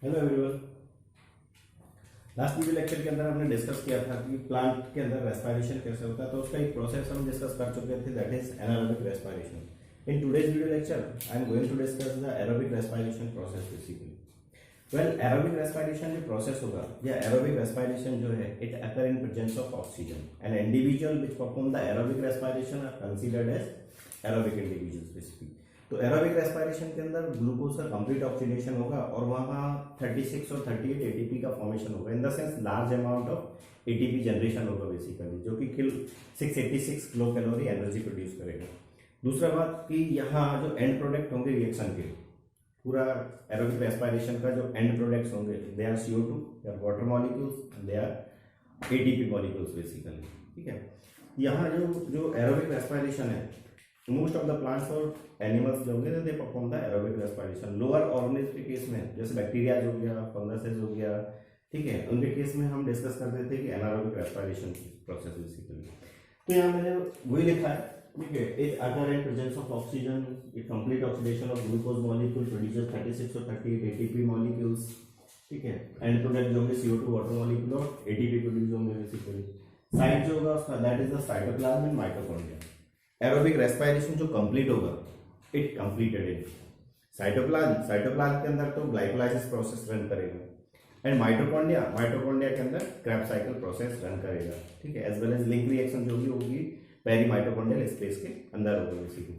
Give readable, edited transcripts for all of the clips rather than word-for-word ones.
Hello everyone. Last video lecture के अंदर हमने डिस्कस किया था कि प्लांट के अंदर रेस्पिरेशन कैसे होता है, तो उसका एक प्रोसेस हम डिस्कस कर चुके थे, that is anaerobic respiration. In today's video lecture I am going to discuss the aerobic respiration process basically. Well, aerobic respiration जो प्रोसेस होगा या एरोबिक रेस्पिरेशन जो है, it occur in presence of oxygen and individual which perform the aerobic respiration are considered as aerobic individuals basically. तो aerobic respiration के अंदर glucose का complete oxidation होगा और वहाँ 36 और 38 एटीपी का फॉर्मेशन होगा, in the sense large amount of ATP generation होगा बेसिकली, जो कि 686 किलो कैलोरी एनर्जी प्रोड्यूस करेगा। दूसरा बात कि यहाँ जो एंड प्रोडक्ट होंगे रिएक्शन के, पूरा एरोबिक रेस्पिरेशन का जो एंड प्रोडक्ट्स होंगे, they are CO2, they are water molecules, they are ATP molecules basically. ठीक है, यहाँ जो एरोबिक रेस्पिरेशन है, मोस्ट ऑफ द प्लांट्स और एनिमल्स जो होंगे दे perform the aerobic respiration. Lower organism के केस में जैसे बैक्टीरिया हो गया, फंगसेस हो गया, ठीक है, उनके केस में हम डिस्कस करते थे कि एनारोबिक रेस्पिरेशन प्रोसेस बेसिकली। तो यहाँ मैंने वही लिखा है, ठीक है, it occur in presence of oxygen, it complete oxidation of glucose molecule produces 36 और 38 एटीपी मॉलिक्यूल्स, ठीक है, एंड प्रोडक्ट जो होंगे CO2 वाटर मॉलिक्यूल और एटीपी प्रोड्यूस होंगे बेसिकली। साइट जो होगा उसका that is the cytoplasm and mitochondria. Aerobic respiration जो कंप्लीट होगा, it completed in cytoplasm. Cytoplasm के अंदर तो ग्लाइकोलाइसिस प्रोसेस रन करेगा एंड माइटोकॉन्ड्रिया के अंदर क्रेब्स साइकिल प्रोसेस रन करेगा, ठीक है, as well as link reaction जो भी होगी पेरी माइटोकॉन्ड्रियल स्पेस के अंदर होगा बेसिकली।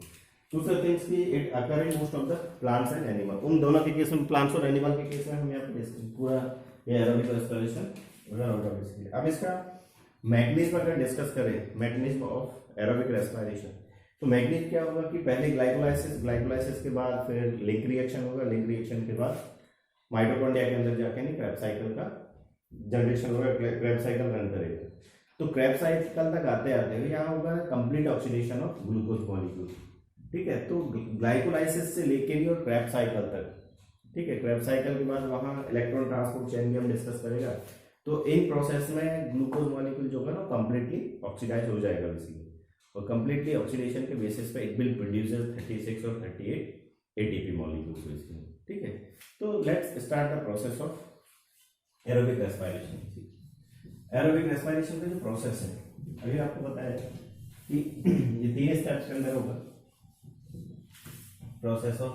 दूसरा थिंग्स की it occur in most of the plants and animal. उन दोनों के केस में, प्लांट्स और एनिमल के केस में हम यहाँ पे पूरा ये एरोबिक रेस्पिरेशन रन होगा बेसिकली। अब इसका मैकेनिज्म अगर डिस्कस करें, मैकेनिज्म ऑफ एरोबिक रेस्पिरेशन, तो मैकेनिज्म क्या होगा कि पहले ग्लाइकोलाइसिस के बाद फिर लिंक रिएक्शन होगा, लिंक रिएक्शन के बाद माइटोकॉन्ड्रिया के अंदर जाके नहीं क्रेब्स साइकिल का जनरेशन होगा, क्रेब्स साइकिल रन करेगा। तो क्रेब्स साइकिल तक आते आते यहाँ होगा complete oxidation of glucose molecule, ठीक है। तो ग्लाइकोलाइसिस से लेके भी और क्रेब्स साइकिल तक, ठीक है, क्रेब्स साइकिल के बाद वहाँ इलेक्ट्रॉन ट्रांसपोर्ट चेन भी हम डिस्कस करेगा। तो इन प्रोसेस में ग्लूकोज मॉलिक्यूल जो होगा ना कंप्लीटली ऑक्सीडाइज हो जाएगा बेसिकली, और कंप्लीटली ऑक्सीडेशन के बेसिस पे इट विल प्रोड्यूसेस 36 और 38 एटीपी मॉलिक्यूल्स बेसिकली, ठीक है। तो let's start the process of aerobic respiration. Aerobic respiration का जो प्रोसेस है, अभी आपको बताया कि ये 3 स्टेप्स के अंदर होगा process of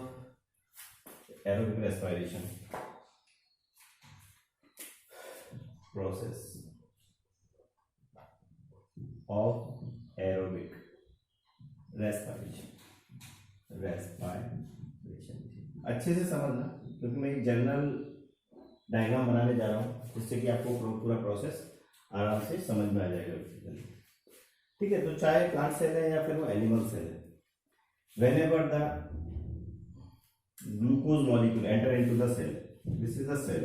aerobic respiration. Process of aerobic respiration अच्छे से समझना, क्योंकि मैं एक जनरल डायग्राम बनाने जा रहा हूँ जिससे कि आपको पूरा प्रोसेस आराम से समझ में आ जाएगा, ठीक है। तो चाहे प्लांट सेल है या फिर वो एनिमल सेल है, whenever the glucose molecule enter into the cell, this is the cell,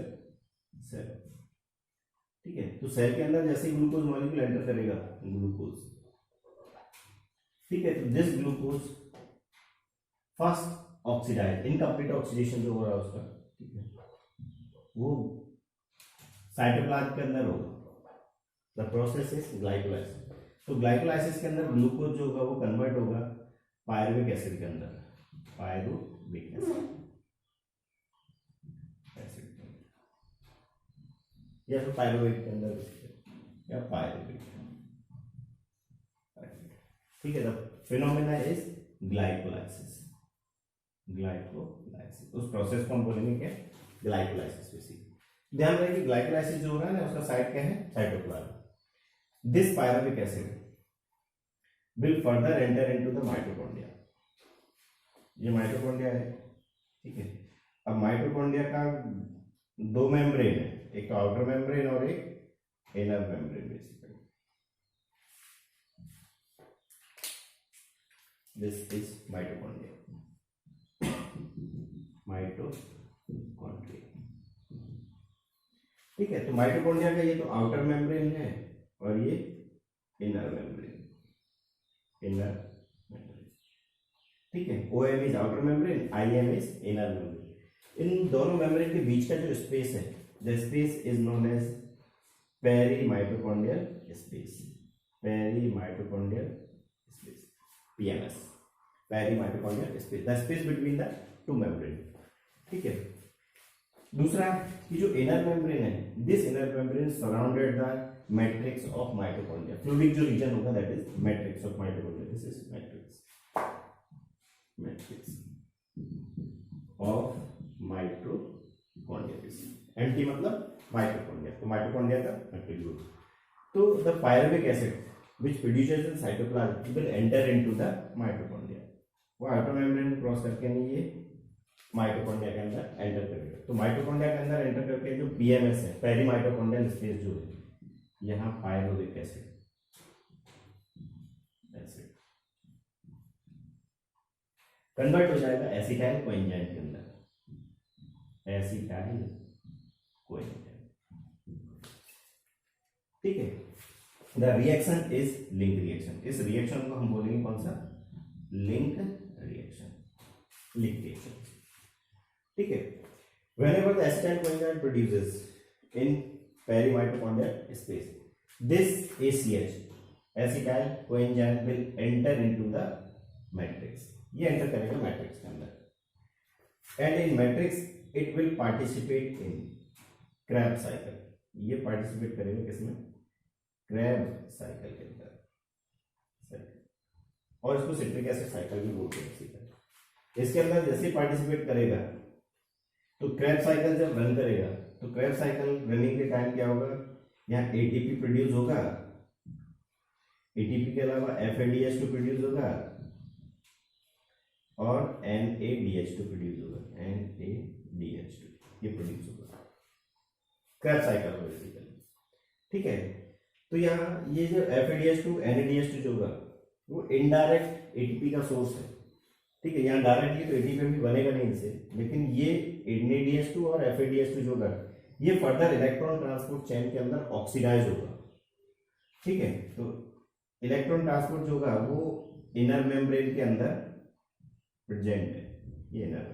ठीक है। तो सेल के अंदर जैसे ही ग्लूकोज मॉलिक्यूल एंटर करेगा, ग्लूकोज, ठीक है, तो this glucose first oxidise, incomplete oxidation जो हो रहा है उसका, ठीक है, वो साइटोप्लाज्म के अंदर होगा। The process is glycolysis. तो ग्लाइकोलाइसिस के अंदर ग्लूकोज जो होगा वो कन्वर्ट होगा पायरुविक एसिड के अंदर, पायरुविक एसिड या फिर पायरुवेट के अंदर या पायरुवेट, ठीक है। The phenomena is glycolysis. उस प्रोसेस को हम बोलेंगे क्या, ग्लाइकोलाइसिस बेसिकली। ध्यान रहे कि ग्लाइकोलाइसिस जो हो रहा है ना, उसका साइट क्या है, cytoplasm. This pyruvic acid will further enter into the mitochondria. ये माइटोकॉन्ड्रिया है, ठीक है। अब माइटोकॉन्ड्रिया का 2 मेम्ब्रेन है, एक तो आउटर मेम्ब्रेन और एक inner membrane basically. This is mitochondria, ठीक है। तो माइटोकॉन्ड्रिया का ये तो आउटर मेम्ब्रेन है और ये इनर मेम्ब्रेन, ठीक है। OM is outer membrane, IM is inner membrane. इन दोनों मेम्ब्रेन के बीच का जो स्पेस है, the space is known as perimitochondrial space, PMS, perimitochondrial space, the space between the 2 membrane, ठीक है। दूसरा कि जो इनर मेम्ब्रेन है, this inner membrane surrounded the matrix of mitochondria, fluidic जो रीजन होगा that is matrix of mitochondria, this is matrix of mitochondria. MT मतलब mitochondria, तो माइटोकॉन्ड्रिया का मैट्रिक्स। तो the pyruvic acid which produces in cytoplasm will enter into the mitochondria, वो outer membrane cross करके नहीं ये माइटोकॉन्ड्रिया के अंदर एंटर करेगा। तो माइटोकॉन्ड्रिया के अंदर एंटर करके जो पीएमएस है, पेरी माइटोकॉन्ड्रियल स्पेस जो है, यहाँ पायरुविक एसिड कन्वर्ट हो जाएगा एसिटाइल कोएंजाइम के अंदर, एसिटाइल कोएंजाइम, ठीक है। The reaction is link reaction, इस रिएक्शन को हम बोलेंगे कौन सा, लिंक रिएक्शन, ठीक है। whenever the acetyl coenzyme produces in perimitochondrial space, this ACH, acetyl coenzyme will enter into the matrix, ये एंटर करेगा मैट्रिक्स के अंदर, and in matrix it will participate in Krebs cycle, ये पार्टिसिपेट करेगा किसमें, Krebs cycle के अंदर, और इसको सिट्रिक एसिड साइकिल भी बोलते हैं। इसके अंदर जैसे पार्टिसिपेट करेगा तो क्रैब साइकिल जब रन करेगा तो क्रैब साइकिल रनिंग के टाइम क्या होगा, यहाँ एटीपी प्रोड्यूस होगा, एटीपी के अलावा FADH2 प्रोड्यूस होगा और NADH2 प्रोड्यूस होगा, NADH2 ये प्रोड्यूस होगा क्रैब साइकिल बेसिकली, ठीक है। तो यहाँ ये जो FADH2 NADH2 जो होगा वो इनडायरेक्ट एटीपी का सोर्स है, ठीक है। यहाँ डायरेक्टली तो एटीपी भी बनेगा नहीं इनसे, लेकिन ये NADH2 और FADH2 जो होगा ये फर्दर इलेक्ट्रॉन ट्रांसपोर्ट चेन के अंदर ऑक्सीडाइज होगा, ठीक है। तो इलेक्ट्रॉन ट्रांसपोर्ट जो होगा वो इनर मेम्ब्रेन के अंदर प्रेजेंट है, ये इनर,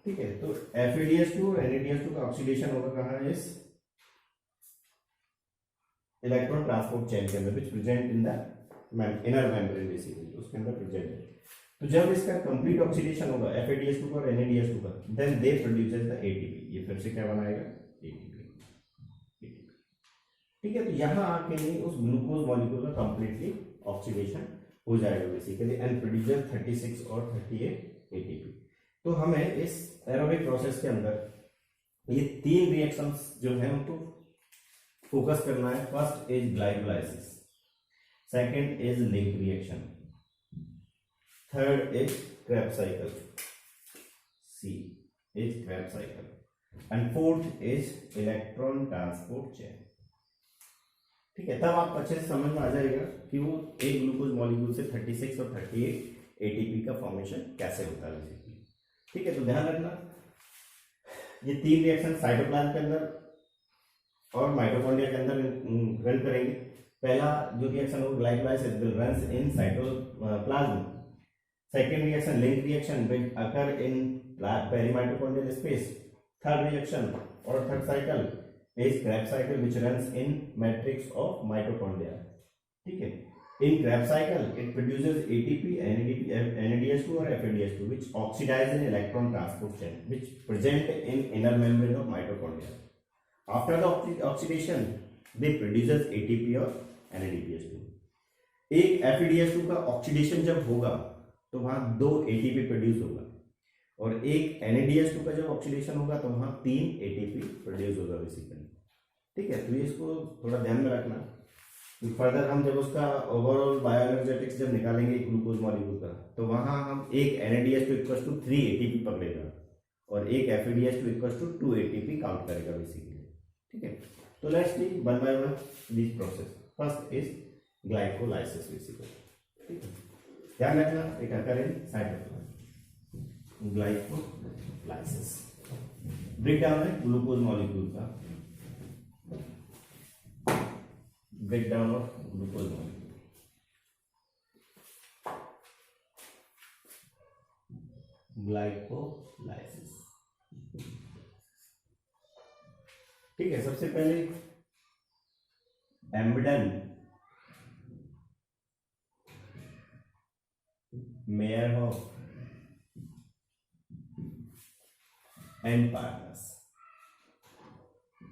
ठीक है। तो FADH2 और NADH2 का ऑक्सीडेशन होगा कहाँ, इस इलेक्ट्रॉन ट्रांसपोर्ट चेन के अंदर, विच present in the inner membrane basically, उसके अंदर प्रेजेंट है। तो जब इसका कंप्लीट ऑक्सीडेशन होगा FADH2 का और NADH2 का, then they produces the ATP, ये फिर से क्या बनाएगा, ATP, ठीक है। तो यहाँ आके नहीं उस ग्लूकोज मॉलिक्यूल का कंप्लीटली ऑक्सीडेशन हो जाएगा बेसिकली, एंड प्रोड्यूसर 36 और 38 ATP। तो हमें इस एरोबिक प्रोसेस के अंदर ये तीन रिएक्शंस जो है उनको फोकस करना है। First is glycolysis, second is link reaction, third is Krebs cycle, see is Krebs cycle, and fourth is electron transport chain, ठीक है। तब आप अच्छे से समझ में आ जाएगा कि वो एक ग्लूकोज मॉलिक्यूल से 36 और 38 ATP का फॉर्मेशन कैसे होता है बेसिकली, ठीक है। तो ध्यान रखना ये तीन रिएक्शन साइटोप्लाज्म के अंदर और माइटोकॉन्ड्रिया के अंदर रन करेंगे। पहला जो रिएक्शन हो glycolysis will run in cytoplasm, second reaction link reaction will occur in perimitochondrial space, third reaction और third cycle is Krebs cycle which runs in matrix of mitochondria, ठीक है। In Krebs cycle it produces ATP, NADH2 और FADH2 which oxidize in electron transport chain which present in inner membrane of mitochondria. After the oxidation they produces ATP और NADH2। एक FADH2 का oxidation जब होगा तो वहां 2 ATP प्रोड्यूस होगा, और एक NADH2 का जब ऑक्सीडेशन होगा तो वहां 3 ATP प्रोड्यूस होगा बेसिकली, ठीक है। तो ये इसको थोड़ा ध्यान में रखना। फर्दर हम जब उसका ओवरऑल बायोएनर्जेटिक्स जब निकालेंगे ग्लूकोज मॉलिक्यूल का, तो वहां हम एक NADH2 इक्वल्स टू 3 ATP पकड़ेगा और एक FADH2 equals to 2 ATP count करेगा बेसिकली, ठीक है। तो let's see one by one this process. First is glycolysis basically, ठीक है। ध्यान रखना एक occur in cytoplasm, glycolysis break down है ग्लूकोज मॉलिक्यूल का, breakdown of glucose molecule, glycolysis, ठीक है। सबसे पहले एम्बेडन मेयरहोफ and partners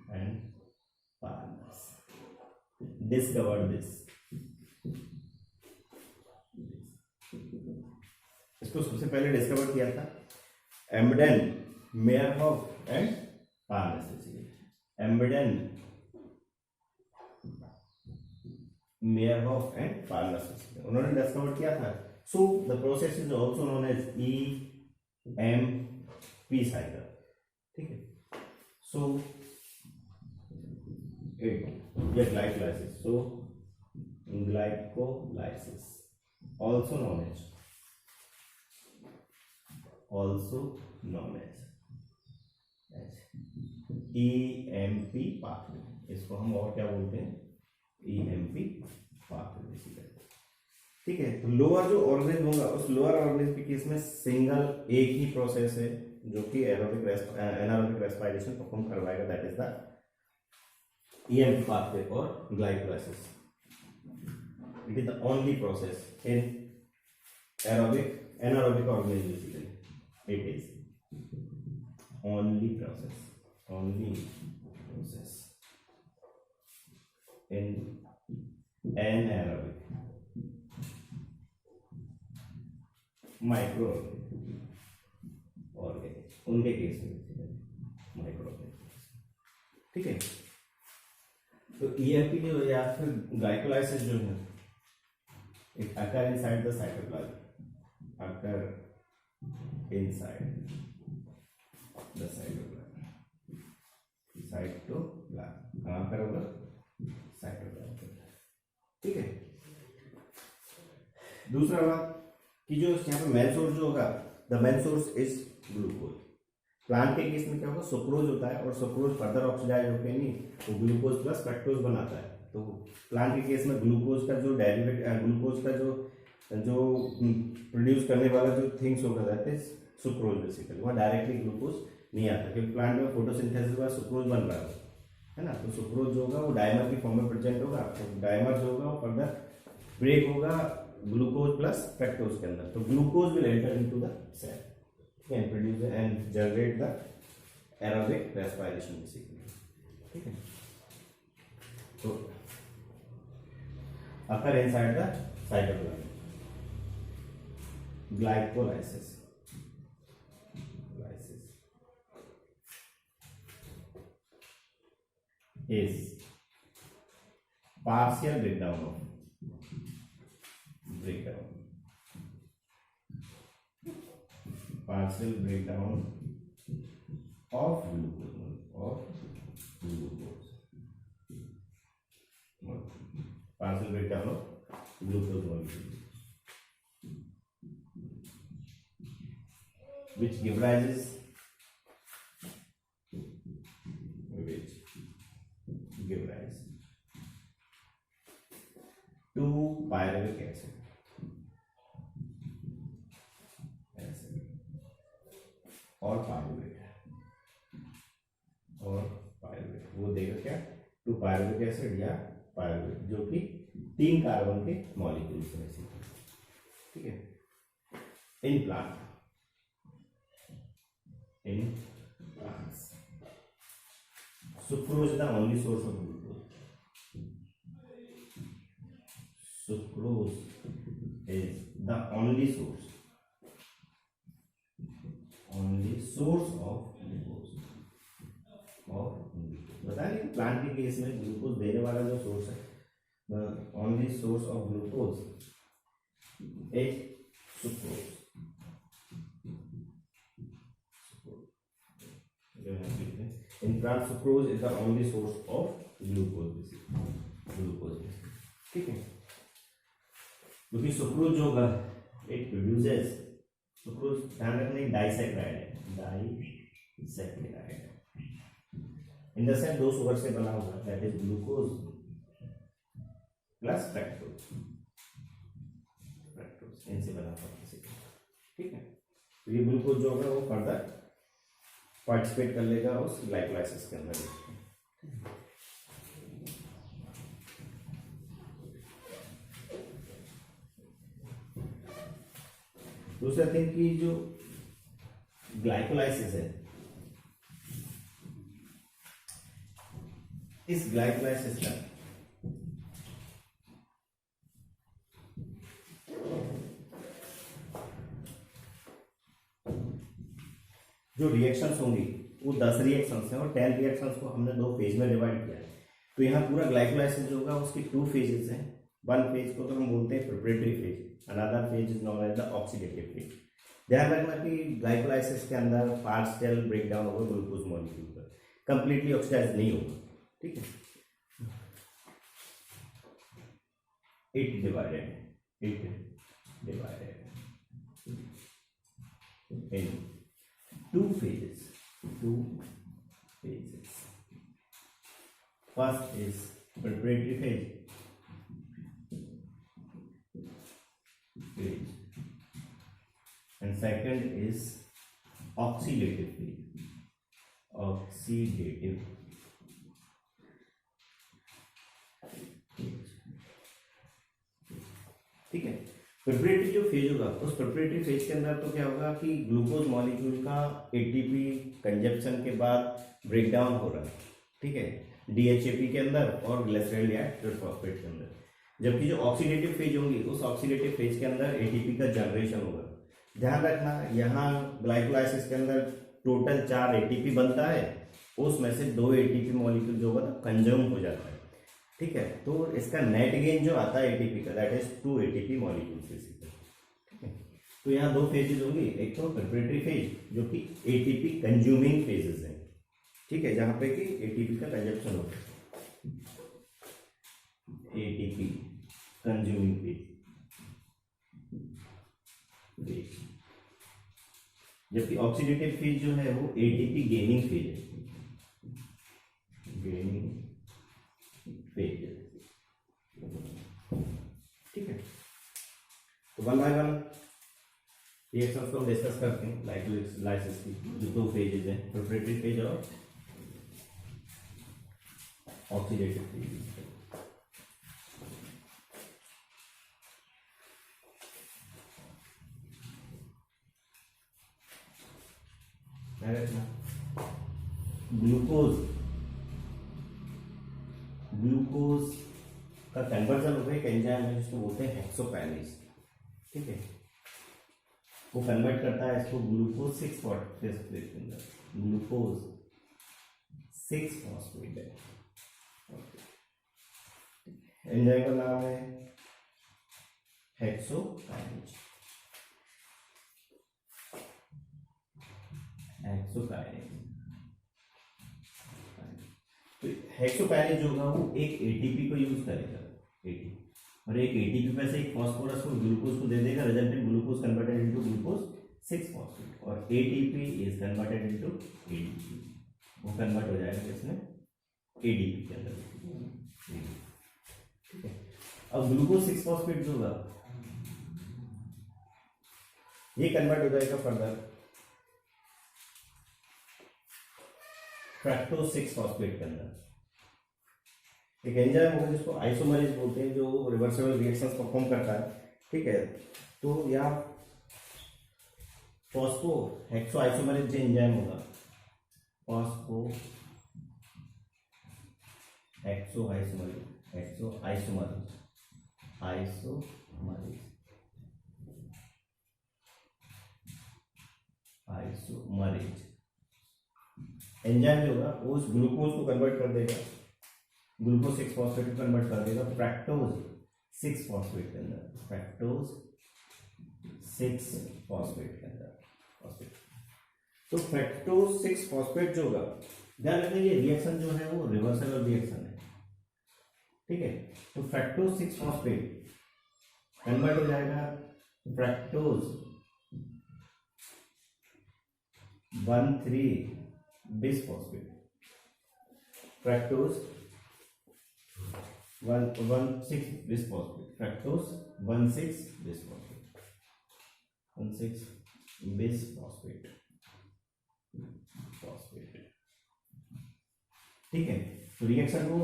and partners discovered this. इसको सबसे पहले डिस्कवर किया था Embden, Meyerhof and Parnas. Embden, Meyerhof and Parnas उन्होंने डिस्कवर किया था। So the process is also known as EMP cycle. ठीक है, सो इट या glycolysis, so glycolysis also known as EMP pathway। इसको हम और क्या बोलते हैं? EMP pathway। ठीक है, तो लोअर जो ऑर्गेनिज्म होगा उस लोअर ऑर्गेनिज्म के केस में सिंगल एक ही प्रोसेस है जो कि एनारोबिक रेस्पिरेशन परफॉर्म करवाएगा, that is the EMP pathway और glycolysis. It is the only process in anaerobic organism basically. It is only process in anaerobic microorganism उनके केस में माइक्रोऑर्गेनिज्म। ठीक है, तो EMP जो या फिर ग्लाइकोलाइसिस जो है it occur inside the cytoplasm, कहाँ पर होगा? साइटोप्लाज्म। ठीक है, दूसरा बात कि जो यहाँ पे मेन सोर्स जो होगा, the main source is glucose. Plant के केस में क्या होगा? सुक्रोज होता है और सुक्रोज फर्दर ऑक्सीडाइज होकर नहीं वो ग्लूकोज प्लस फ्रक्टोज बनाता है। तो प्लांट के केस में ग्लूकोज का जो डेरिवेटिव, ग्लूकोज का जो प्रोड्यूस करने वाला जो थिंग्स होगा दैट इज सुक्रोज बेसिकली। वहाँ डायरेक्टली ग्लूकोज नहीं आता क्योंकि प्लांट में फोटोसिंथेसिस के बाद सुक्रोज बन रहा है ना। तो सुक्रोज जो होगा वो डाइमर की फॉर्म में प्रेजेंट होगा। तो डाइमर जो होगा वो फर्दर ब्रेक होगा ग्लूकोज प्लस फ्रक्टोज के अंदर। तो glucose will enter into the cell and produce and generate the aerobic respiration basically। ठीक है, तो occur inside the cytoplasm। glycolysis is partial breakdown of partial breakdown of glucose partial breakdown of glucose molecule which give rise to pyruvic acid और pyruvate वो देगा क्या? To pyruvic acid या pyruvate, जो कि 3 कार्बन के मॉलिक्यूल्स में से। ठीक है, in plants sucrose is the only source of glucose. Sucrose is the only source of glucose. बताया नहीं, प्लांट के केस में ग्लूकोज देने वाला जो सोर्स है, the only source of glucose is sucrose. In plant sucrose is the only source of glucose. ठीक है, क्योंकि सुक्रोज जो होगा इट प्रोड्यूसेस, सुक्रोज ध्यान रखना डाइसैकेराइड है, इन द सेंस 2 शुगर से बना होगा, that is glucose plus fructose इनसे बना होगा। ठीक है, तो ये ग्लूकोज जो होगा वो फर्दर पार्टिसिपेट कर लेगा उस ग्लाइकोलाइसिस के अंदर। दूसरा थिंग कि जो ग्लाइकोलाइसिस है इस ग्लाइकोलाइसिस का जो रिएक्शंस होंगी वो 10 रिएक्शंस हैं और 10 रिएक्शंस को हमने 2 फेज में डिवाइड किया है। तो यहाँ पूरा ग्लाइकोलाइसिस जो होगा उसकी 2 फेजेस हैं। वन फेज को तो हम बोलते हैं preparatory phase, another phase is known as the oxidative phase. ध्यान रखना कि ग्लाइकोलाइसिस के अंदर पार्शियल ब्रेक डाउन होगा ग्लूकोज मॉलिक्यूल का, कंप्लीटली ऑक्सीडाइज नहीं होगा, ठीक है। It divided in 2 phases. First is preparatory phase and second is oxidative phase. ठीक है। प्रिपरेटरी जो फेज होगा उस प्रिपरेटरी फेज के अंदर तो क्या होगा कि ग्लूकोज मॉलिक्यूल का एटीपी कंजप्शन के बाद ब्रेक डाउन हो रहा है, ठीक है, डीएचएपी के अंदर और ग्लिसरॉल या ट्राइफॉस्फेट के अंदर। जबकि जो ऑक्सीडेटिव फेज होंगी उस ऑक्सीडेटिव फेज के अंदर एटीपी का जनरेशन होगा। ध्यान रखना यहाँ ग्लाइकोलाइसिस के अंदर टोटल 4 एटीपी बनता है, उसमें से 2 एटीपी मॉलिक्यूल जो होगा कंज्यूम हो जाता है, ठीक है। तो इसका नेट गेन जो आता है एटीपी का that is 2 ATP molecules basically, ठीक है। तो यहाँ 2 फेजेज होंगी, एक तो प्रिपरेटरी फेज जो कि एटीपी कंज्यूमिंग फेजेस है, ठीक है, जहां पे कि एटीपी का कंजप्शन होता है, एटीपी कंज्यूमिंग फेज। जबकि ऑक्सीडेटिव फेज जो है वो एटीपी गेनिंग फेज है, गेनिंग फेज, ठीक है। तो 1 बाय 1 रिएक्शंस को हम डिस्कस करते हैं। ग्लाइकोलाइसिस की जो 2 फेजेज हैं, प्रिपरेटरी फेज और ऑक्सीडेटिव फेज। ग्लूकोज का कन्वर्जन होता है एक एंजाइम है जिसको बोलते हैं हेक्सोकाइनेज, ठीक है। वो कन्वर्ट करता है इसको ग्लूकोज 6 फॉस्फेट के अंदर, ग्लूकोज 6 फॉस्फेट है। एंजाइम का नाम है हेक्सोकाइनेज, तो हेक्सोकाइनेज जो होगा वो एक एटीपी को यूज करेगा, एटीपी, और एक एटीपी में से एक फास्फोरस को ग्लूकोज को दे देगा, resultant glucose converted into glucose 6 phosphate, और ATP is converted into ADP, वो कन्वर्ट हो जाएगा इसमें एडीपी के अंदर, ठीक है। अब ग्लूकोज 6 फॉस्फेट जो होगा ये कन्वर्ट हो जाएगा फर्दर फ्रक्टोज 6 फॉस्फेट के अंदर। एक एंजाइम होगा जिसको आइसोमरेज बोलते हैं जो रिवर्सिबल रिएक्शंस परफॉर्म करता है, ठीक है। तो यहाँ फॉस्फो हेक्सो आइसोमरेज जो एंजाइम होगा, फॉस्फो हेक्सो आइसोमरेज एंजाइम जो होगा वो उस ग्लूकोज को कन्वर्ट कर देगा, ग्लूकोज 6 फॉस्फेट को कन्वर्ट कर देगा फ्रक्टोज 6 फॉस्फेट के अंदर, फ्रक्टोज 6 फॉस्फेट के अंदर, फॉस्फेट। तो फ्रक्टोज 6 फॉस्फेट जो होगा, ध्यान रखना ये रिएक्शन जो है वो रिवर्सिबल रिएक्शन है, ठीक है। तो फ्रक्टोज 6 फॉस्फेट कन्वर्ट हो जाएगा fructose 1,3 bisphosphate, fructose 1,6 bisphosphate, fructose 1,6 bisphosphate, 1,6 bisphosphate, ठीक है। तो रिएक्शन को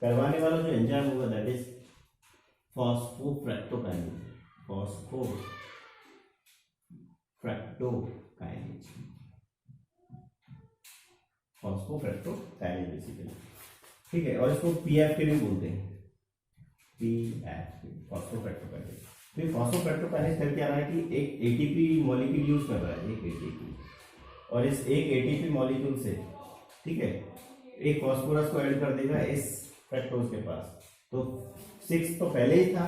करवाने वाला जो एंजाइम होगा दैट इज फॉस्फोफ्रक्टोकाइनेज, फॉस्फोफ्रक्टोकाइनेज बेसिकली। ठीक है, और इसको पीएफके भी बोलते हैं, पीएफके फॉस्फोपेट्रोकाइनेज। तो ये फॉस्फोपेट्रोकाइनेज कर क्या रहा है कि एक एटीपी मॉलिक्यूल यूज कर रहा है, एक एटीपी, और इस एक एटीपी मॉलिक्यूल से, ठीक है, एक फॉस्फोरस को ऐड कर देगा इस फ्रक्टोज के पास। तो 6 तो पहले ही था,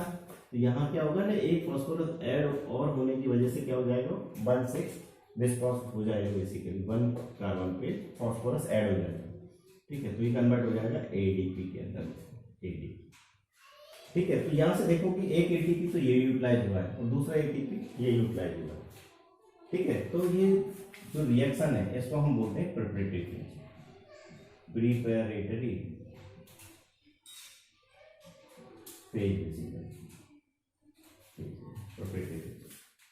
तो यहाँ क्या होगा ना, एक फॉस्फोरस ऐड और होने की वजह से क्या हो जाएगा, 1,6 डिस्फॉस हो जाएगा, बेसिकली 1 कार्बन पे फॉस्फोरस ऐड हो जाएगा। ठीक है, तो ये कन्वर्ट हो जाएगा एडीपी के अंदर, एडीपी। ठीक है, तो यहाँ से देखो कि एक एटीपी तो ये यूटिलाइज हुआ है और दूसरा एटीपी ये यूटिलाइज हुआ है। ठीक है, तो ये जो रिएक्शन है इसको हम बोलते हैं प्रिपरेटरी फेज,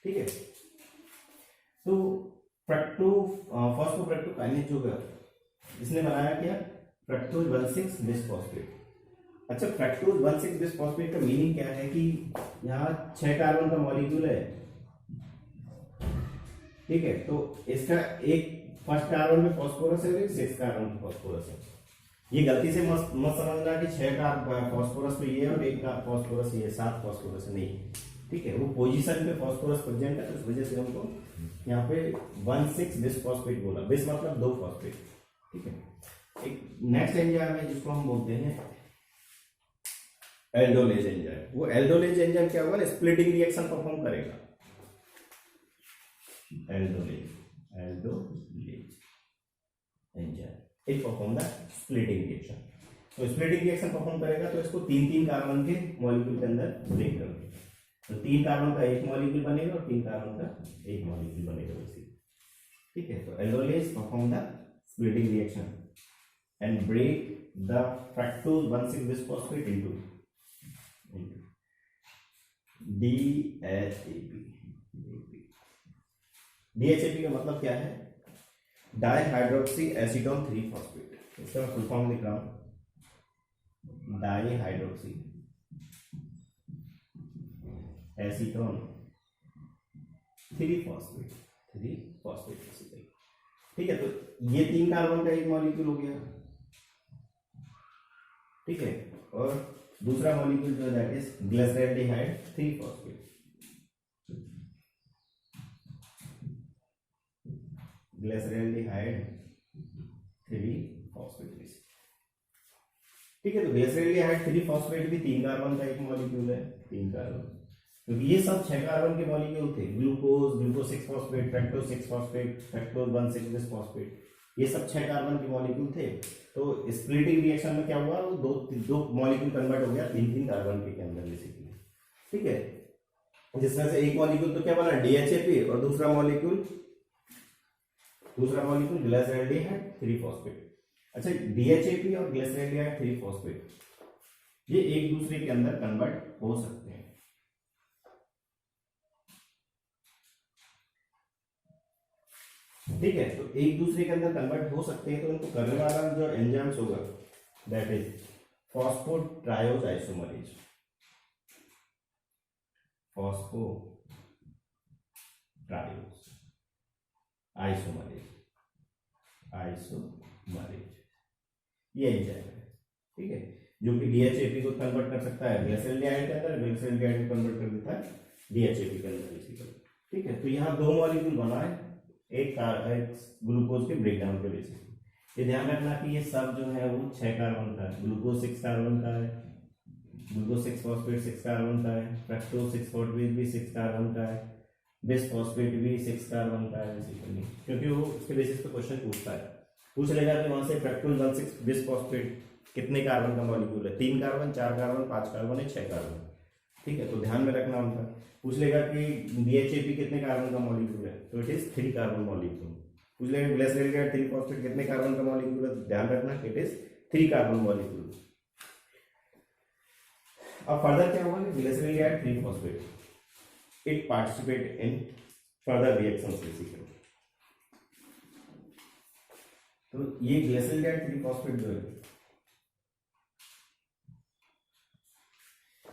ठीक है। तो फॉस्फोपेट्रोकाइनेज जो है इसने बनाया क्या, फ्रक्टोज 1,6 बिसफॉस्फेट। अच्छा, फ्रक्टोज 1,6 बिसफॉस्फेट का मीनिंग क्या है कि यहाँ 6 कार्बन का मॉलिक्यूल है, ठीक है, तो इसका एक फर्स्ट कार्बन में फॉस्फोरस है और एक 6 कार्बन में फॉस्फोरस है। ये गलती से मत समझना कि 6 का फॉस्फोरस तो ये है और एक का फॉस्फोरस ये, 7 फॉस्फोरस नहीं, ठीक है, वो पोजीशन पे फॉस्फोरस प्रेजेंट है, तो इस वजह से हमको यहाँ पे 1,6 बिसफॉस्फेट बोला, बिस मतलब 2 फॉस्फेट। ठीक है, एक नेक्स्ट एंजाइम है जिसको हम बोलते हैं एल्डोलेज एंजाइम। वो एल्डोलेज एंजाइम क्या होगा, स्प्लिटिंग रिएक्शन परफॉर्म करेगा। Aldolase enzyme it perform the splitting reaction. तो स्प्लिटिंग रिएक्शन परफॉर्म करेगा तो इसको 3-3 कार्बन के मॉलिक्यूल के अंदर ब्रेक करेगा। तो 3 कार्बन का एक मॉलिक्यूल बनेगा और 3 कार्बन का एक मॉलिक्यूल बनेगा वैसे। ठीक है, तो aldolase perform the splitting reaction and break the fructose 1,6 bisphosphate into DHAP। DHAP का मतलब क्या है, डाइहाइड्रोक्सी एसीटोन 3 फॉस्फेट। इसका मैं फुल फॉर्म लिख रहा हूं, dihydroxy acetone 3 phosphate, 3 phosphate basically. ठीक है, तो ये 3 कार्बन का एक मॉलिक्यूल हो गया, ठीक है, और दूसरा मॉलिक्यूल जो that is glyceraldehyde 3 phosphate, glyceraldehyde 3 phosphate. ठीक है, तो ग्लिसरॉल्डिहाइड 3 फॉस्फेट भी 3 कार्बन का एक मॉलिक्यूल है, 3 कार्बन, क्योंकि ये सब 6 कार्बन के मॉलिक्यूल थे, glucose 6 phosphate, fructose 6 phosphate, fructose 1,6 bisphosphate, ये सब 6 कार्बन के मॉलिक्यूल थे। तो स्प्लिटिंग रिएक्शन में क्या हुआ, वो दो मॉलिक्यूल कन्वर्ट हो गया 3-3 कार्बन के अंदर बेसिकली। ठीक है, जिसमें से एक मॉलिक्यूल तो क्या बना, डीएचएपी, और दूसरा मॉलिक्यूल ग्लिसरॉल्डिहाइड 3 फॉस्फेट। अच्छा, डीएचएपी और ग्लिसरॉल्डिहाइड 3 फॉस्फेट ये एक दूसरे के अंदर कन्वर्ट हो सकते हैं। ठीक है, तो एक दूसरे के अंदर कन्वर्ट हो सकते हैं, तो उनको करने वाला जो एंजाइम्स होगा दैट इज फॉस्फोट्रायोज आइसोमरेज, फॉस्फोट्रायोज आइसोमरेज ये एंजाइम है। ठीक है, जो कि डीएचएपी को कन्वर्ट कर सकता है ग्लिसरॉल्डिहाइड के अंदर, ग्लिसरॉल्डिहाइड को कन्वर्ट कर देता है डीएचएपी के अंदर बेसिकली। ठीक है, तो यहाँ 2 मॉलिक्यूल बना है एक ग्लूकोज के ब्रेकडाउन के बेसिस पे। ये ध्यान रखना कि ये सब जो है वो 6 कार्बन का है, ग्लूकोज 6 कार्बन का है, ग्लूकोज 6 फॉस्फेट 6 कार्बन का है, फ्रक्टोज 6 फॉस्फेट भी 6 कार्बन का है, बिसफॉस्फेट भी 6 कार्बन का है बेसिकली, क्योंकि वो उसके बेसिस पे क्वेश्चन पूछ लेगा कि वहां से फ्रक्टोज 1,6 बिसफॉस्फेट कितने कार्बन का मॉलिक्यूल है, 3 कार्बन, 4 कार्बन, 5 कार्बन है, 6 कार्बन। ठीक है, तो ध्यान में रखना उनका। पूछ लेगा कि डीएचएपी कितने कार्बन का मॉलिक्यूल है, तो इट इज 3 कार्बन मॉलिक्यूल। पूछ लेगा ग्लिसरॉल्डिहाइड 3 फॉस्फेट कितने कार्बन का मॉलिक्यूल है, तो ध्यान रखना इट इज 3 कार्बन मॉलिक्यूल। अब फर्दर क्या होगा, glyceraldehyde 3 phosphate it participate in further reactions basically. तो ये ग्लिसरॉल्डिहाइड 3 फॉस्फेट जो है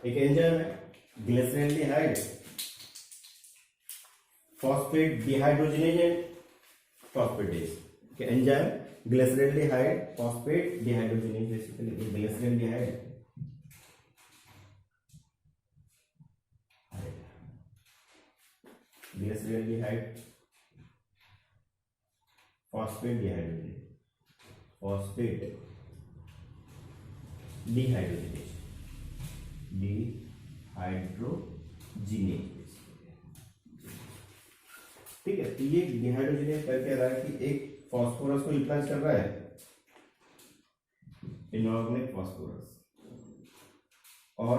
एक एंजाइम है, glyceraldehyde phosphate dehydrogenase and phosphatase के enzyme glyceraldehyde phosphate dehydrogenase, basically glyceraldehyde glyceraldehyde phosphate dehydrogenase, phosphate dehydrogenase, dehydrogenase. ठीक है, तो ये डिहाइड्रोजिनेज कर क्या रहा है कि एक फास्फोरस को रिप्लेस कर रहा है इनऑर्गेनिक फास्फोरस, और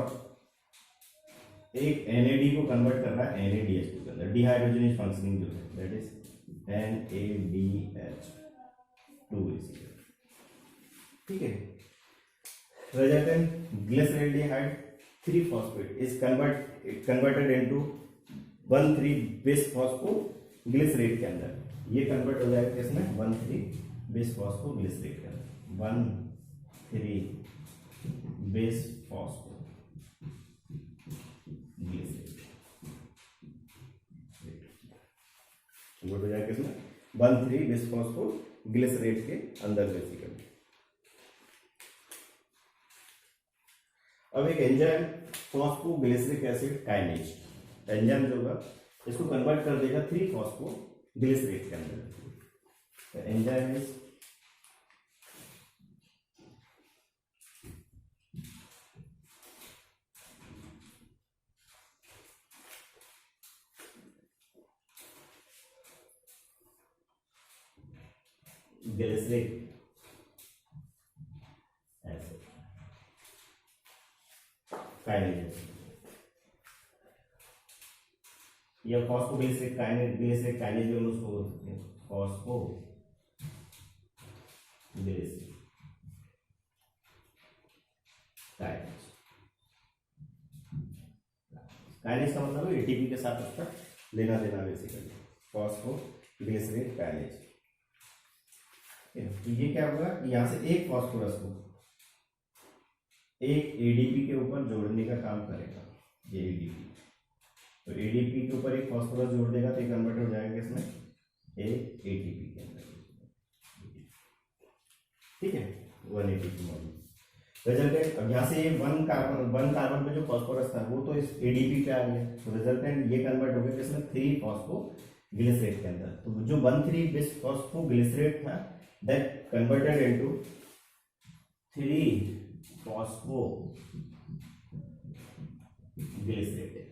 एक NAD को कन्वर्ट कर रहा है NADH2 के अंदर, डिहाइड्रोजिनेज फंक्शनिंग जो है दैट इज NADH2। ठीक है, resultant glyceraldehyde 3-phosphate is converted into 1,3-bis-phosphoglycerate के अंदर, ये कन्वर्ट हो जाएगा किसमें 1,3-bis-phosphoglycerate के अंदर, 1,3-bis-phosphoglycerate कन्वर्ट हो जाएगा किसमें 1,3-bis-phosphoglycerate के अंदर बेसिकली। अब एक enzyme phosphoglyceric acid kinase enzyme जो होगा इसको कन्वर्ट कर देगा 3-फॉस्फोग्लिसरेट के अंदर। तो enzyme is glyceric acid kinase या फॉस्फोग्लिसरिक काइनेज, ग्लिसरिक काइनेज भी हम उसको बोल सकते हैं, फॉस्फोग्लिसरिक काइनेज। काइनेज का मतलब एटीपी के साथ उसका लेना देना बेसिकली, फॉस्फोग्लिसरिक काइनेज। तो ये क्या होगा, यहां से एक फास्फोरस को एक एडीपी के ऊपर जोड़ने का काम करेगा ये एडीपी। तो एडीपी के ऊपर एक फास्फोरस जोड़ देगा तो ये कन्वर्ट हो जाएगा इसमें एक एटीपी के अंदर। ठीक है, 1 एटीपी मॉडल रिजल्टेंट। अब यहाँ से ये वन कार्बन में जो फास्फोरस था वो तो इस एडीपी पे आ गया, तो रिजल्टेंट ये कन्वर्ट हो गया इसमें 3-फॉस्फोग्लिसरेट के अंदर। तो जो 1,3-bis-phosphoglycerate था दैट कन्वर्टेड इनटू 3-फॉस्फोग्लिसरेट।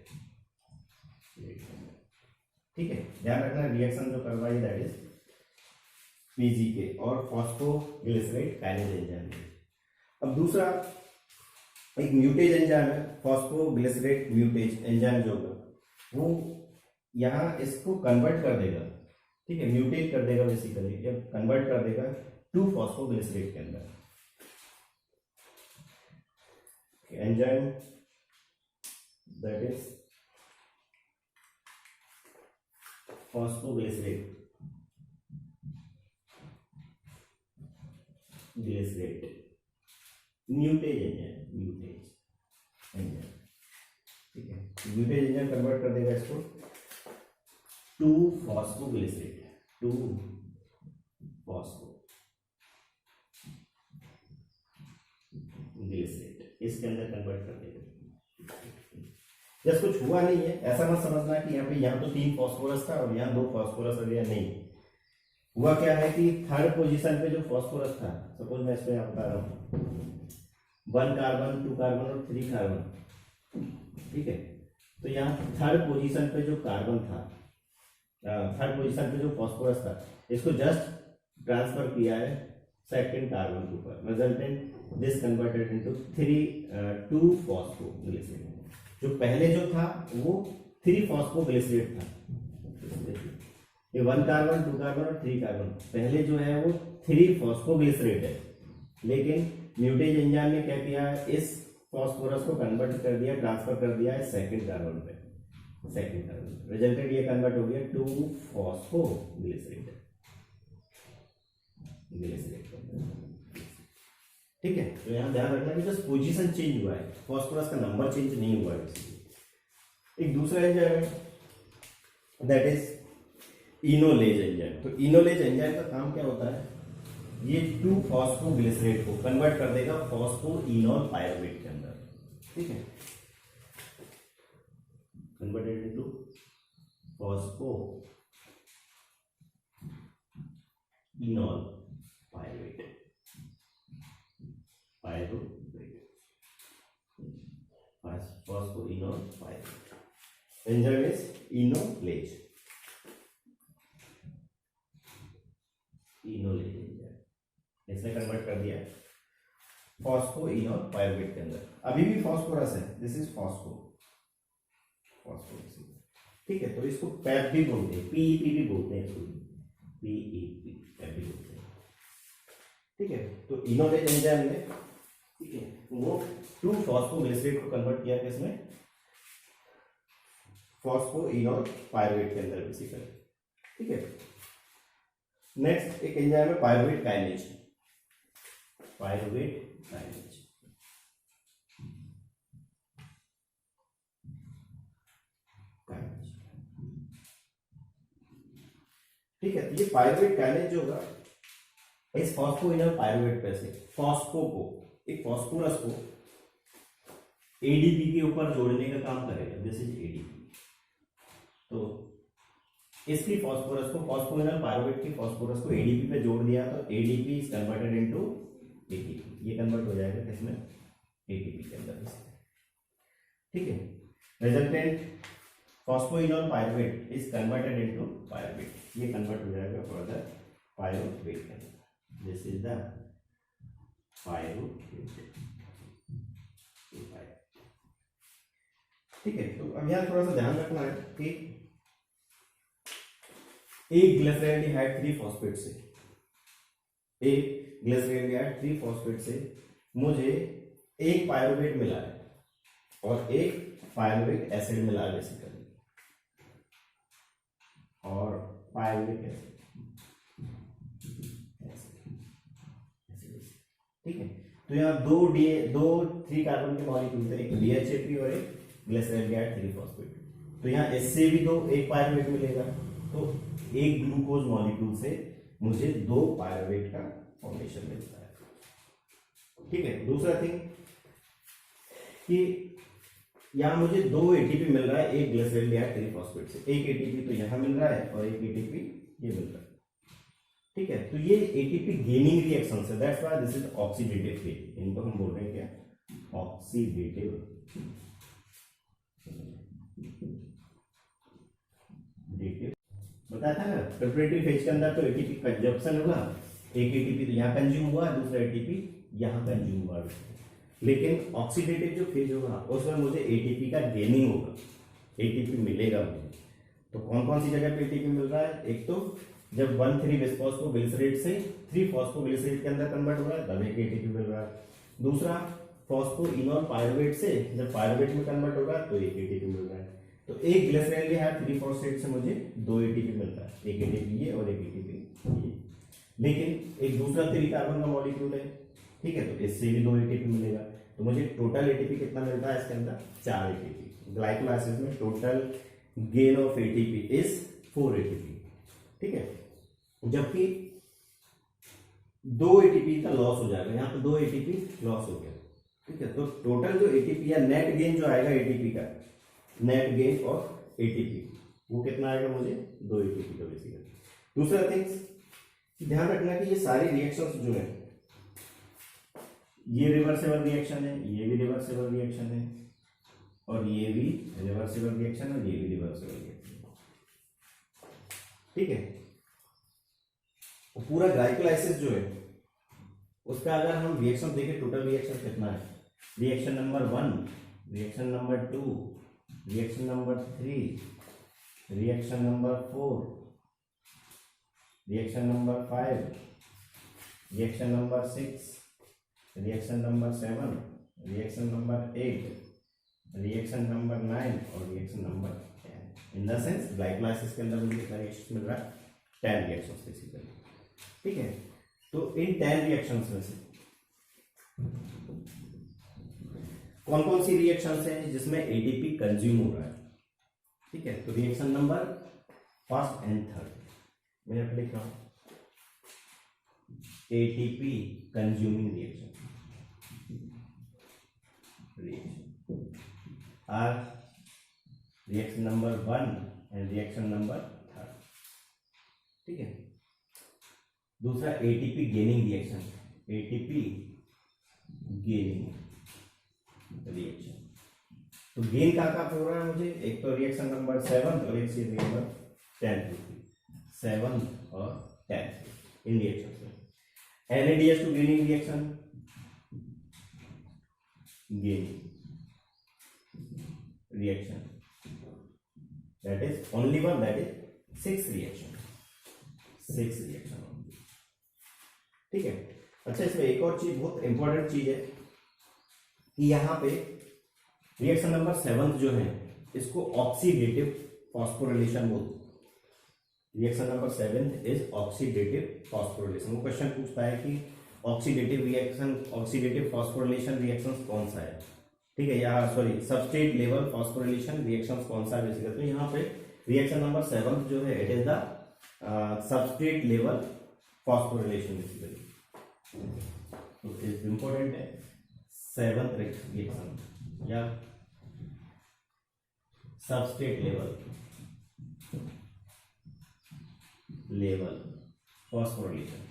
ठीक है, ध्यान रखना रिएक्शन जो करवाई दैट इज पीजीके और फॉस्फोग्लिसरेट काइनेज एंजाइम। अब दूसरा एक म्यूटेज एंजाइम है, फॉस्फोग्लिसरेट म्यूटेज एंजाइम जो होगा वो यहाँ इसको कन्वर्ट कर देगा। ठीक है, म्यूटेट कर देगा बेसिकली, या कन्वर्ट कर देगा 2-फॉस्फोग्लिसरेट के अंदर। Enzyme that is phosphoglycerate म्यूटेज enzyme, ठीक है, म्यूटेज एंजाइम कन्वर्ट कर देगा इसको 2-फॉस्फोग्लिसरेट, 2-फॉस्फोग्लिसरेट इसके अंदर कन्वर्ट कर देगा। जैसे कुछ हुआ नहीं है, ऐसा मत समझना कि यहाँ तो 3 फास्फोरस था और यहाँ 2 फास्फोरस हो गया, नहीं। हुआ क्या है कि थर्ड पोजीशन पे जो फास्फोरस था, सपोज मैं इसमें बता रहा हूँ 1 कार्बन, 2 कार्बन और 3 कार्बन। ठीक है, तो यहाँ थर्ड पोजीशन पे जो कार्बन था, थर्ड पोजीशन पे जो फास्फोरस था, इसको जस्ट ट्रांसफर किया है सेकंड कार्बन के ऊपर, रिजल्टेंट दिस कन्वर्टेड इनटू 2-फॉस्फोग्लिसरेट। जो पहले जो था वो 3-फॉस्फोग्लिसरेट था, ये 1 कार्बन, 2 कार्बन और 3 कार्बन, पहले जो है वो 3-फॉस्फोग्लिसरेट है। लेकिन म्यूटेज एंजाइम ने क्या किया है, इस फास्फोरस को कन्वर्ट कर दिया, ट्रांसफर कर दिया है सेकंड कार्बन पे, सेकंड कार्बन, रिजल्टेड ये कन्वर्ट हो गया 2-फॉस्फोग्लिसरेट। ठीक है, तो यहाँ ध्यान रखना कि बस पोजीशन चेंज हुआ है, फास्फोरस का नंबर चेंज नहीं हुआ है। एक दूसरा एंजाइम है दैट इज इनोलेज एंजाइम। तो इनोलेज एंजाइम का काम क्या होता है, ये 2-फॉस्फोग्लिसरेट को कन्वर्ट कर देगा फॉस्फोइनोल पायरुवेट के अंदर, ठीक है, converted into phosphoenol pyruvate, phosphoenol pyruvate, enzyme is enolase enzyme, इसने कन्वर्ट कर दिया फॉस्फोइनोल पायरुवेट के अंदर। अभी भी फॉस्फोरस है, दिस इज फॉस्फोरस, ठीक है, तो इसको पैप भी बोलते हैं, पीईपी भी बोलते हैं, इसको पीईपी पैप भी बोलते हैं, ठीक है। तो इनोलेज एंजाइम ने, ठीक है, वो 2-फॉस्फोग्लिसरेट को कन्वर्ट किया किसमें, फॉस्फोइनोल पायरुवेट के अंदर बेसिकली, ठीक है। नेक्स्ट एक एंजाइम है पायरुवेट काइनेज, ठीक है। तो ये पायरुवेट काइनेज जो होगा इस फॉस्फोइनोल पायरुवेट पे से फॉस्फो को, एक फॉस्फोरस को एडीपी के ऊपर जोड़ने का काम करेगा, दिस इज एडीपी। तो इसकी फॉस्फोरस को, फॉस्फोइनोल पायरुवेट की फॉस्फोरस को एडीपी पे जोड़ दिया तो ADP is converted into ATP, ये कन्वर्ट हो जाएगा किसमें, एटीपी के अंदर, ठीक है। Resultant phosphoenol pyruvate is converted into pyruvate, ये कन्वर्ट हो जाएगा फर्दर पायरुवेट के अंदर, दिस इज द पायरुवेट, ठीक है। तो अब यहाँ थोड़ा सा ध्यान रखना है कि एक ग्लिसरॉल्डिहाइड 3-फॉस्फेट से, एक ग्लिसरॉल्डिहाइड 3-फॉस्फेट से मुझे एक पायरुवेट मिला है और एक पायरुविक एसिड मिला है बेसिकली, और पायरुविक एसिड, ठीक है। तो यहाँ दो 3 कार्बन के मॉलिक्यूल थे, एक BHAP और एक ग्लिसरॉल्डिहाइड 3-फॉस्फेट। तो यहाँ इससे भी एक पायरुवेट मिलेगा, तो एक ग्लूकोज मॉलिक्यूल से मुझे 2 पायरुवेट का फॉर्मेशन मिलता है, ठीक है। दूसरा थिंग कि यहाँ मुझे 2 ATP मिल रहा है एक ग्लिसरॉल्डिहाइड 3-फॉस्फेट से, एक ATP तो यहाँ मिल रहा है और एक ATP ये मिल रहा है, ठीक है। तो ये ATP गेनिंग रिएक्शन है, that's why this is oxidative phase, इनको हम बोल रहे हैं क्या, ऑक्सीडेटिव, बताया था ना प्रिपरेटरी फेज के अंदर तो ATP कंजप्शन होगा, एक ATP तो यहाँ कंज्यूम हुआ, दूसरा ATP यहाँ कंज्यूम हुआ, लेकिन ऑक्सीडेटिव जो फेज होगा उसमें मुझे ATP का गेनिंग होगा, ATP मिलेगा मुझे। तो कौन कौन सी जगह पे ATP मिल रहा है, एक तो जब 1,3-बिस्फॉस्फोग्लिसरेट से 3-फॉस्फोग्लिसरेट के अंदर कन्वर्ट हो रहा है तब एक ATP मिल रहा है, दूसरा फॉस्फोइनोल पायरुवेट से जब पायरुवेट में कन्वर्ट होगा तो एक ATP मिल रहा है। तो एक ग्लिसरॉल्डिहाइड 3-फॉस्फेट से मुझे 2 ATP मिलता है, एक ATP ये और एक ATP ये, लेकिन एक दूसरा 3 कार्बन का मॉलिक्यूल है, ठीक है, तो इससे भी 2 ATP मिलेगा, तो मुझे टोटल ATP कितना मिलता है इसके अंदर, 4 ATP। ग्लाइकोलाइसिस में total gain of ATP is 4 ATP, ठीक है, जबकि 2 ATP का लॉस हो जाएगा, यहाँ पे 2 ATP लॉस हो गया, ठीक है। तो टोटल जो ATP या नेट गेन जो आएगा ATP का, नेट गेन ऑफ ATP वो कितना आएगा मुझे, 2 ATP का बेसिकली। दूसरा थिंग्स ध्यान रखना कि ये सारी रिएक्शंस जो है, ये रिवर्सिबल रिएक्शन है, ये भी रिवर्सिबल रिएक्शन है, और ये भी रिवर्सिबल रिएक्शन है, और ये भी रिवर्सिबल रिएक्शन है, ठीक है। पूरा ग्लाइकोलाइसिस जो है उसका अगर हम रिएक्शन देखें, टोटल रिएक्शन कितना है, reaction number 1, reaction number 2, reaction number 3, reaction number 4, reaction number 5, reaction number 6, reaction number 7, reaction number 8, reaction number 9 और reaction number 10। In the sense glycolysis के अंदर मुझे कितना रिएक्शन मिल रहा है, 10 रिएक्शंस बेसिकली, ठीक है। तो इन 10 रिएक्शंस में से कौन कौन सी रिएक्शंस हैं जिसमें ATP कंज्यूम हो रहा है, ठीक है। तो रिएक्शन नंबर 1 और 3 मैं यहाँ पे लिख रहा हूं, ATP consuming reaction are reaction number 1 and reaction number 3. ठीक है। दूसरा ATP gaining reaction, ATP gaining reaction। तो गेन कहाँ पे हो रहा है मुझे, एक तो रिएक्शन नंबर 7 और एक से नंबर 10, 7 और 10 इन रिएक्शन से। NADH two gaining reaction, gaining reaction, that is only one, that is 6 reaction only। ठीक है। अच्छा, इसमें एक और चीज, बहुत इंपॉर्टेंट चीज है कि यहाँ पे रिएक्शन नंबर 7 जो है इसको ऑक्सीडेटिव फॉस्फोरिलेशन बोलते हैं। Reaction number 7 is oxidative phosphorylation. वो क्वेश्चन पूछता है कि oxidative reaction, oxidative phosphorylation reactions कौन सा है, ठीक है, यहाँ sorry substrate level phosphorylation reactions कौन सा है बेसिकली। तो यहाँ पे रिएक्शन नंबर 7 जो है it is the substrate level phosphorylation basically. तो इज इंपॉर्टेंट है 7th रिएक्शन या substrate level phosphorylation.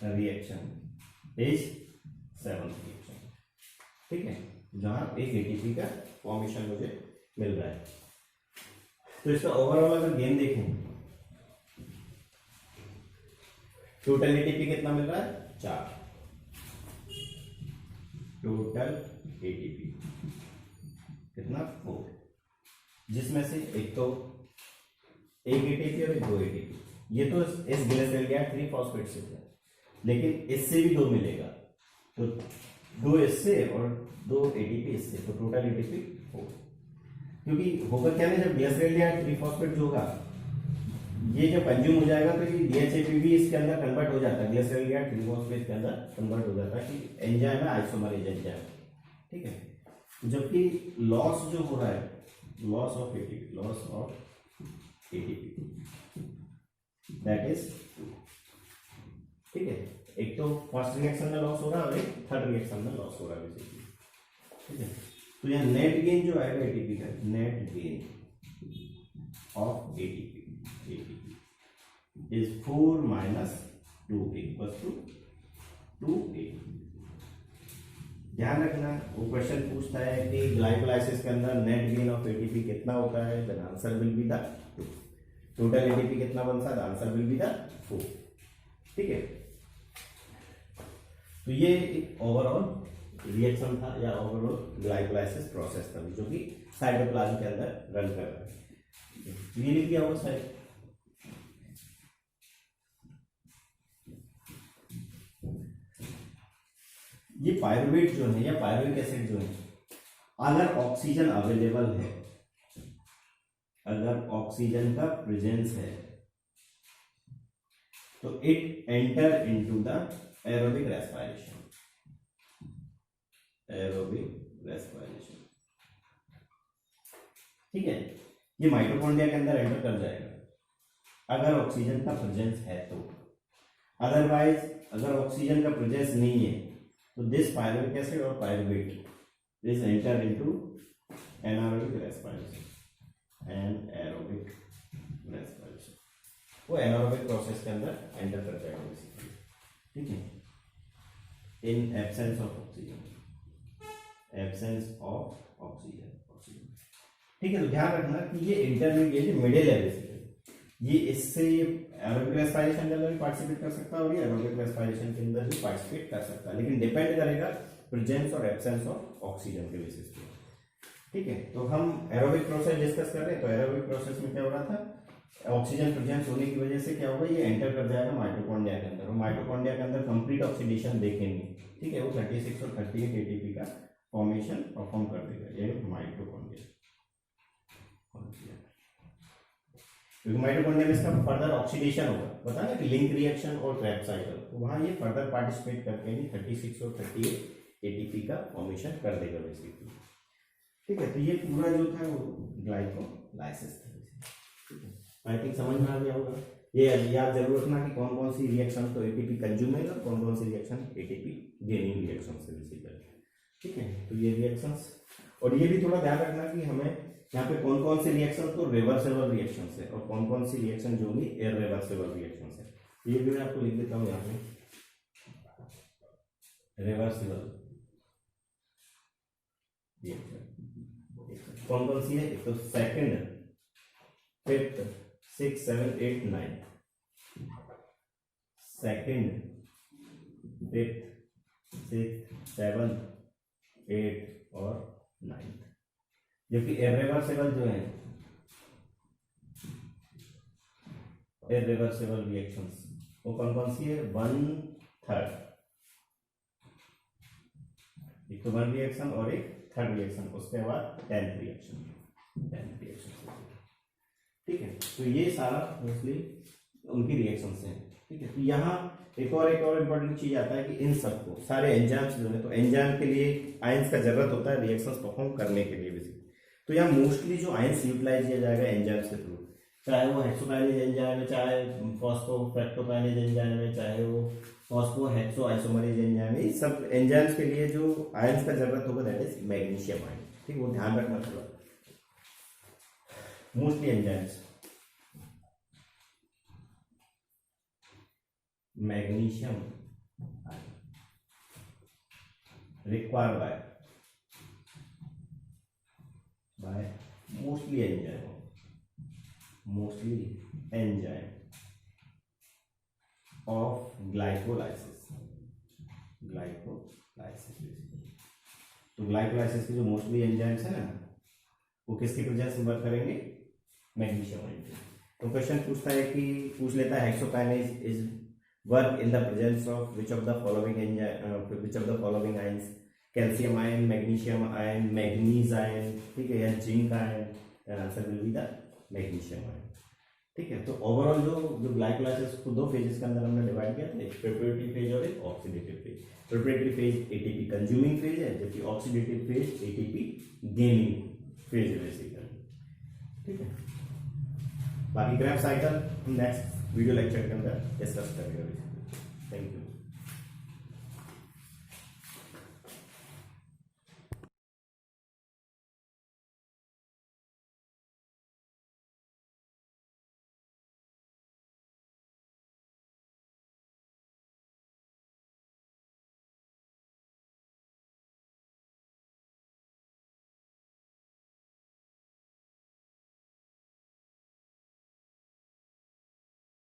Reaction is 7th reaction, ठीक है, जहां एक एटीपी का फॉर्मेशन मुझे मिल रहा है। तो इसका ओवरऑल अगर गेन देखें, टोटल एटीपी कितना मिल रहा है, 4 टोटल एटीपी कितना, 4, जिसमें से एक तो एक एटीपी और एक 2 एटीपी। ये तो इस ग्लिसरॉल गया 3 फॉस्फेट से था, लेकिन इससे भी 2 मिलेगा, तो 2 इससे और 2 एटीपी इससे, तो टोटल एटीपी 4। क्योंकि होगा क्या ना, जब ग्लिसरॉल 3 फॉस्फेट जो होगा ये जब कंज्यूम हो जाएगा तो ये DHAP भी इसके अंदर कन्वर्ट हो जाता है, ग्लिसरॉल 3 फॉस्फेट के अंदर कन्वर्ट हो जाता है कि एंजाइम है, आइसोमरेज एंजाइम, ठीक है। जबकि लॉस जो हो रहा है, loss of ATP that is 2, ठीक है। एक तो फर्स्ट रिएक्शन में लॉस हो रहा है और एक थर्ड रिएक्शन में लॉस हो रहा है बेसिकली, ठीक है। तो यहाँ नेट गेन जो आएगा एटीपी का, net gain of ATP is 4 - 2 = 2 ATP। ध्यान रखना, वो क्वेश्चन पूछता है कि ग्लाइकोलाइसिस के अंदर नेट गेन ऑफ एटीपी कितना होता है, then answer will be the 2। Total ATP कितना बनता है, आंसर विल बी द 4, ठीक है। तो ये एक ओवरऑल रिएक्शन था या ओवरऑल ग्लाइकोलाइसिस प्रोसेस था जो कि साइटोप्लाज्म के अंदर रन कर रहा है। ये लिख दिया हुआ साइड। ये पायरुवेट जो है या पायरुविक एसिड जो है, अगर ऑक्सीजन अवेलेबल है, अगर ऑक्सीजन का प्रेजेंस है, तो it enter into the aerobic respiration, ठीक है। ये माइटोकॉन्ड्रिया के अंदर एंटर कर जाएगा अगर ऑक्सीजन का प्रेजेंस है तो। अदरवाइज अगर ऑक्सीजन का प्रेजेंस नहीं है तो दिस पायरुविक एसिड और pyruvate is enter into anaerobic respiration, वो एनारोबिक प्रोसेस के अंदर एंटर कर जाएगा बेसिकली, ठीक है, इन एब्सेंस ऑफ ऑक्सीजन, ठीक है। तो ध्यान रखना कि ये इंटरमीडिएट मिडिल है बेसिकली, ये इससे एरोबिक रेस्पिरेशन के अंदर भी पार्टिसिपेट कर सकता है और ये एरोबिक रेस्पिरेशन के अंदर भी पार्टिसिपेट कर सकता है, लेकिन डिपेंड करेगा प्रेजेंस और एब्सेंस ऑफ ऑक्सीजन के बेसिस पे, ठीक है। तो हम एरोबिक प्रोसेस डिस्कस कर रहे हैं। तो एरोबिक प्रोसेस में क्या हो रहा था, ऑक्सीजन प्रेजेंस होने की वजह से क्या होगा, ये एंटर कर जाएगा माइटोकॉन्ड्रिया के अंदर, और माइटोकॉन्ड्रिया के अंदर कंप्लीट ऑक्सीडेशन देखेंगे, ठीक है। वो 36 और 38 एटीपी का फॉर्मेशन परफॉर्म कर देगा, ये माइटोकॉन्ड्रिया, क्योंकि माइटोकॉन्ड्रिया में इसका फर्दर ऑक्सीडेशन होगा, पता है कि लिंक रिएक्शन और ट्रैप साइकिल, तो वहां ये फर्दर पार्टिसिपेट करके ही 36 और 38 एटीपी का फॉर्मेशन कर देगा बेसिकली, ठीक है। तो ये पूरा जो था वो ग्लाइकोलाइसिस था, ठीक है। आई थिंक समझ में आ गया होगा। ये याद जरूर रखना कि कौन कौन सी रिएक्शन तो एटीपी कंज्यूमिंग और कौन कौन सी रिएक्शन एटीपी गेनिंग रिएक्शन से बेसिकली। ठीक है, तो ये रिएक्शंस, और ये भी थोड़ा ध्यान रखना कि हमें यहाँ पे कौन कौन सी रिएक्शन तो रिवर्सेबल रिएक्शन है और कौन कौन सी रिएक्शन जो होंगी इररिवर्सिबल रिएक्शन है। ये भी मैं आपको लिख देता हूँ यहाँ पे, रिवर्सिबल रिएक्शन कौन कौन सी है। एक तो सेकंड, फिफ्थ, 6, 7, 8, 9, सेकंड, फिफ्थ, 6, 7, 8 और 9। जबकि इररिवर्सिबल जो है, इररिवर्सिबल रिएक्शंस वो कौन कौन सी है, 1/3, एक तो 1 रिएक्शन और एक 3rd रिएक्शन, उसके बाद 10th रिएक्शन। ठीक है, तो ये सारा मोस्टली उनकी रिएक्शंस हैं। ठीक है, तो यहाँ एक और इंपॉर्टेंट चीज आता है कि इन सबको सारे एंजाइम्स जो है, तो एंजाइम के लिए आयंस का जरूरत होता है रिएक्शंस परफॉर्म करने के लिए बेसिकली। तो यहाँ मोस्टली जो आयंस यूटिलाइज किया जाएगा एंजाइम्स के थ्रू, चाहे वो हेक्सोकाइनेज एंजाइम है, चाहे फॉस्फोफ्रक्टोकाइनेज एंजाइम है, चाहे वो फॉस्फो हेक्सो आइसोमरेज एंजाइम है, सब एंजाइम्स के लिए जो आयंस का जरूरत होगा दैट इज मैग्नीशियम आयन। ठीक, वो ध्यान रखना थोड़ा, mostly enzymes magnesium required by mostly enzyme of glycolysis. तो ग्लाइकोलाइसिस के जो मोस्टली एंजाइम्स है ना, वो किसके प्रेजेंस में वर्क करेंगे, मैग्नीशियम आयन। तो क्वेश्चन पूछ लेता है hexokinase is work in the presence of which of the following ions, calcium ion, magnesium ion, manganese ion, ठीक है, या zinc ion. Answer will be the magnesium ion. ठीक है, तो ओवरऑल जो ग्लाइकोलाइसिस को 2 फेजेस के अंदर हमने डिवाइड किया था, एक प्रिपरेटरी फेज और एक oxidative phase. Preparatory phase ATP consuming phase है, जबकि oxidative phase ATP gaining phase है बेसिकली। ठीक है, बाकी graph cycle next video lecture के अंदर डिस्कस करेंगे। Thank you.